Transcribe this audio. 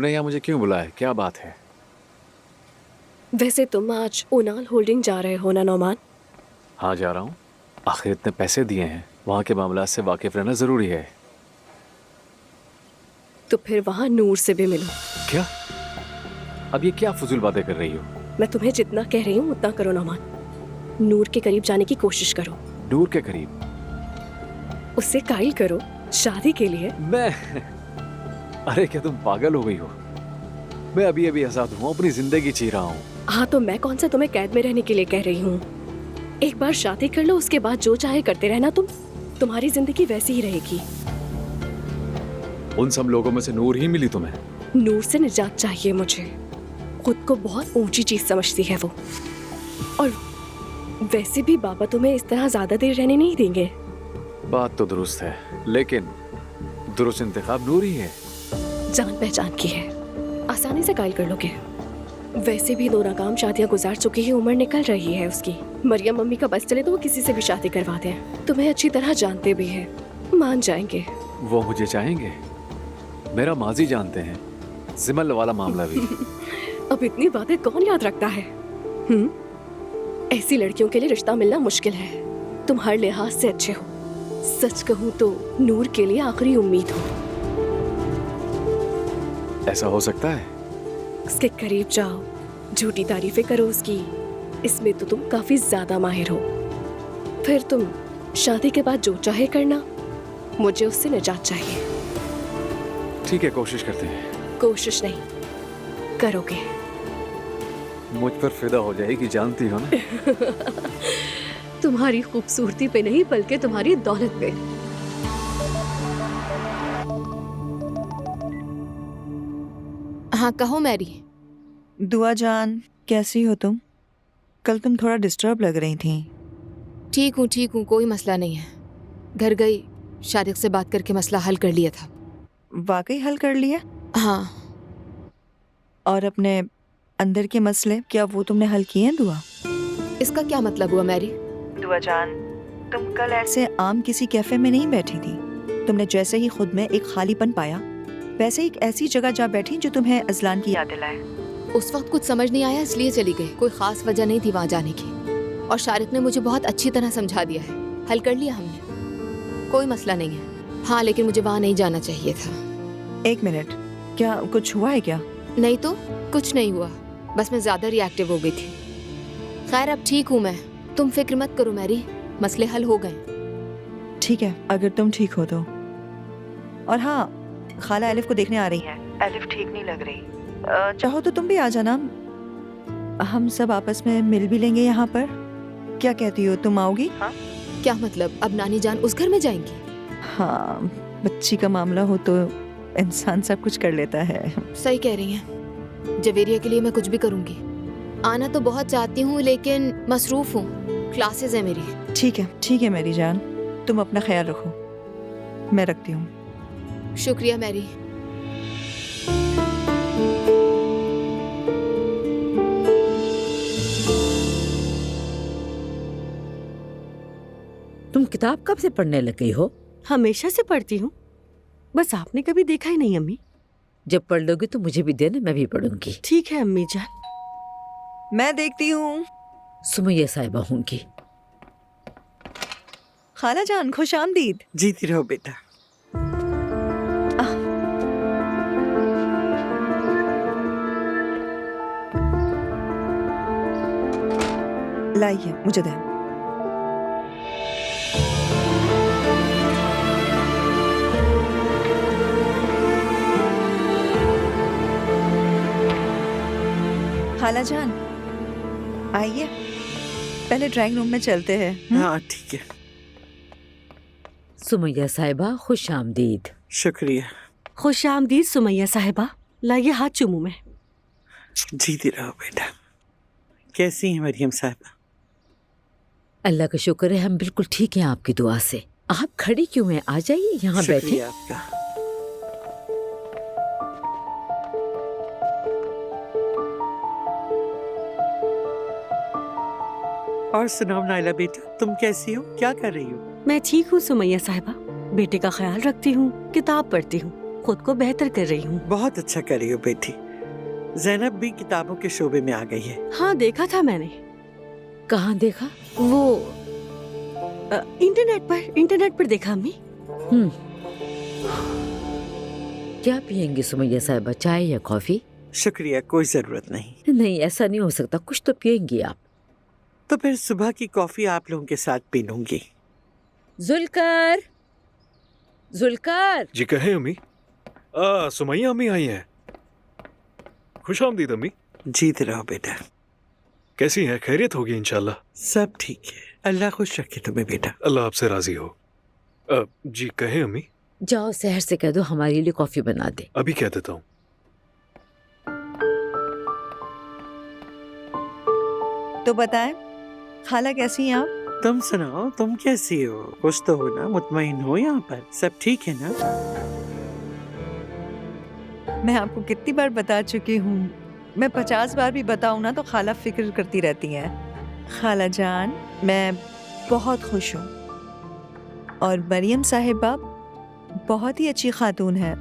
तुमने यहाँ मुझे क्यों बुलाया? क्या बात है? वैसे तुम आज ओनाल होल्डिंग जा रहे हो ना नौमान? हाँ, जा रहा हूँ। आखिर इतने पैसे दिए हैं, वहाँ के मामला से वाकिफ रहना जरूरी है। तो फिर वहाँ नूर से भी मिलो। क्या? अब ये क्या फजूल बातें कर रही हो? मैं तुम्हें जितना कह रही हूँ उतना करो नौमान। नूर के करीब जाने की कोशिश करो। नूर के करीब? उससे काइल करो शादी के लिए। मैं अरे क्या तुम पागल हो गई हो? मैं अभी अभी आजाद हूँ, अपनी जिंदगी जी रहा हूँ। हाँ तो मैं कौन सा तुम्हें कैद में रहने के लिए कह रही हूँ। एक बार शादी कर लो, उसके बाद जो चाहे करते रहना। तुम्हारी जिंदगी वैसी ही रहेगी। उन सब लोगों में से नूर ही मिली तुम्हें? नूर से निजात चाहिए मुझे। खुद को बहुत ऊंची चीज समझती है वो। और वैसे भी बाबा तुम्हें इस तरह ज्यादा देर रहने नहीं देंगे। बात तो दुरुस्त है, लेकिन दुरुस्त इंतखाब नूर ही है। जान पहचान की है, आसानी से कायल कर लोगे। वैसे भी 2 नाकाम शादियां गुजार चुकी है, उम्र निकल रही है उसकी। मरियम मम्मी का बस चले तो वो किसी से भी शादी करवा दें। तुम्हें अच्छी तरह जानते भी हैं, मान जाएंगे। वो मुझे चाहेंगे? मेरा माजी जानते हैं, जिमल वाला मामला भी। अब इतनी बातें कौन याद रखता है? ऐसी लड़कियों के लिए रिश्ता मिलना मुश्किल है। तुम हर लिहाज से अच्छे हो। सच कहूँ तो नूर के लिए आखिरी उम्मीद हो। ऐसा हो सकता है? उसके करीब जाओ, झूठी तारीफें करो उसकी। इसमें तो तुम काफी ज्यादा माहिर हो। फिर तुम शादी के बाद जो चाहे करना। मुझे उससे निजात चाहिए। ठीक है, कोशिश करते हैं। कोशिश नहीं, करोगे। मुझ पर फिदा हो जाएगी, जानती हो ना। तुम्हारी खूबसूरती पे नहीं, बल्कि तुम्हारी दौलत पे। हाँ कहो मैरी। दुआ जान, कैसी हो तुम? कल तुम थोड़ा डिस्टर्ब लग रही थी। ठीक हूँ, कोई मसला नहीं है। घर गई, शारिक से बात करके मसला हल कर लिया था। वाकई हल कर लिया? हाँ। और अपने अंदर के मसले, क्या वो तुमने हल किए हैं दुआ? इसका क्या मतलब हुआ मैरी? दुआ जान, तुम कल ऐसे आम किसी कैफे में नहीं बैठी थी। तुमने जैसे ही खुद में एक खालीपन पाया, वैसे एक ऐसी जगह जा बैठी जो तुम्हें अजलान की याद दिलाए। उस वक्त कुछ समझ नहीं आया, इसलिए चली गई। कोई खास वजह नहीं थी वहाँ जाने की। और शारिक ने मुझे बहुत अच्छी तरह समझा दिया है। हल कर लिया हमने, कोई मसला नहीं है। हाँ लेकिन मुझे वहाँ नहीं जाना चाहिए था। 1 मिनट, क्या कुछ हुआ है क्या? नहीं तो कुछ नहीं हुआ, बस मैं ज्यादा रिएक्टिव हो गई थी। खैर अब ठीक हूँ मैं, तुम फिक्र मत करो मैरी, मसले हल हो गए। ठीक है, अगर तुम ठीक हो तो। और हाँ, खाला एलिफ को देखने आ रही है। एलिफ ठीक नहीं लग रही। चाहो तो तुम भी आ जाना, हम सब आपस में मिल भी लेंगे यहाँ पर। क्या कहती हो, तुम आओगी? हाँ? क्या मतलब, अब नानी जान उस घर में जाएंगी? हाँ, बच्ची का मामला हो तो इंसान सब कुछ कर लेता है। सही कह रही हैं। जवेरिया के लिए मैं कुछ भी करूंगी। आना तो बहुत चाहती हूँ लेकिन मसरूफ हूँ, क्लासेस है मेरी। ठीक है मेरी जान, तुम अपना ख्याल रखो। मैं रखती हूँ। शुक्रिया मैरी। तुम किताब कब से पढ़ने लग गई हो? हमेशा से पढ़ती हूँ, बस आपने कभी देखा ही नहीं अम्मी। जब पढ़ लोगी तो मुझे भी देना, मैं भी पढ़ूंगी। ठीक है अम्मी जान। मैं देखती हूँ। सुमैया साहिबा होंगी। खाला जान, खुश आमदीद। जीती रहो बेटा। लाइए, मुझे दें। खाला जान, आइए, पहले ड्राइंग रूम में चलते हैं। हाँ ठीक है। सुमैया साहिबा खुश आमदीद। शुक्रिया। खुश आमदीद सुमैया साहिबा, लाइए हाथ चूमू में। जीती रहो बेटा। कैसी हैं मरियम साहिबा? अल्लाह का शुक्र है, हम बिल्कुल ठीक हैं आपकी दुआ से। आप खड़ी क्यों हैं? आ जाइए, यहाँ बैठे। शुक्रिया आपका। और सुनाओ नाइला बेटा, तुम कैसी हो, क्या कर रही हो? मैं ठीक हूँ सुमैया साहिबा, बेटे का ख्याल रखती हूँ, किताब पढ़ती हूँ। खुद को बेहतर कर रही हूँ। बहुत अच्छा कर रही हो बेटी। जैनब भी किताबों के शोबे में आ गई है। हाँ, देखा था मैंने। कहाँ देखा? वो इंटरनेट पर देखा अम्मी। क्या पियेंगी सुमैया साहिबा, चाय या कॉफी? शुक्रिया, कोई जरूरत नहीं। नहीं, ऐसा नहीं हो सकता, कुछ तो पियेंगी आप। तो फिर सुबह की कॉफी आप लोगों के साथ पी लूंगी। जुल्कर, जुल्कर। जी कहे अम्मी। सुमैया अम्मी आई हैं। खुश आमदीद अम्मी। जीते रहो बेटा। कैसी हैं? खैरियत होगी इंशाल्लाह। सब ठीक है, अल्लाह खुश रखे तुम्हें बेटा। अल्लाह आपसे राजी हो। जी कहे अम्मी। जाओ सहर से कह दो हमारे लिए कॉफी बना दे। अभी कह देता हूँ। तो बताएं, खाला कैसी हैं आप? तुम सुनाओ, तुम कैसी हो? खुश तो हो ना, मुतमईन हो? यहाँ पर सब ठीक है ना? मैं आपको कितनी बार बता चुकी हूँ, मैं 50 बार भी बताऊँ ना तो खाला फिक्र करती रहती हैं। खाला जान, मैं बहुत खुश हूँ और मरियम साहिबा बहुत ही अच्छी खातून है।